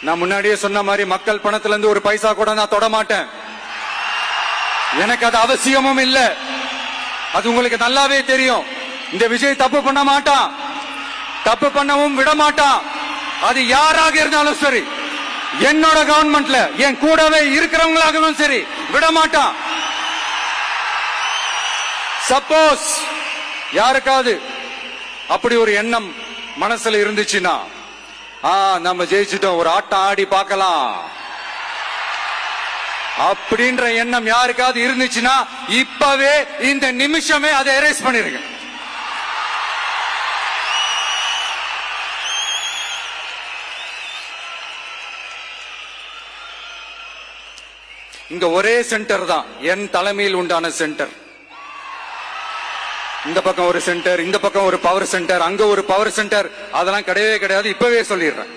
நான் முன்னாடியே சொன்ன மாதிரி மக்கள் பணத்துல இருந்து ஒரு பைசா கூட நான் தொட மாட்டேன். எனக்கு அது அவசியமும் இல்ல. அது உங்களுக்கு நல்லாவே தெரியும். இந்த விஜய் தப்பு பண்ண மாட்டான், தப்பு பண்ணவும் விட மாட்டான். அது யாராக இருந்தாலும் சரி, என்னோட கவர்மெண்ட்ல என் கூடவே இருக்கிறவங்களாகவும் சரி விட மாட்டான். சப்போஸ் யாருக்காவது அப்படி ஒரு எண்ணம் மனசுல இருந்துச்சுன்னா, நம்ம ஜெயிச்சுட்டோம், ஒரு ஆட்டம் ஆடி பார்க்கலாம் அப்படின்ற எண்ணம் யாருக்காவது இருந்துச்சுன்னா இப்பவே இந்த நிமிஷமே அதை எரேஸ் பண்ணிருங்க. இங்க ஒரே சென்டர் தான், என் தலைமையில் உண்டான சென்டர். இந்த பக்கம் ஒரு சென்டர், இந்த பக்கம் ஒரு பவர் சென்டர், அங்க ஒரு பவர் சென்டர், அதெல்லாம் கிடையவே கிடையாது. இப்பவே சொல்லிடுறேன்.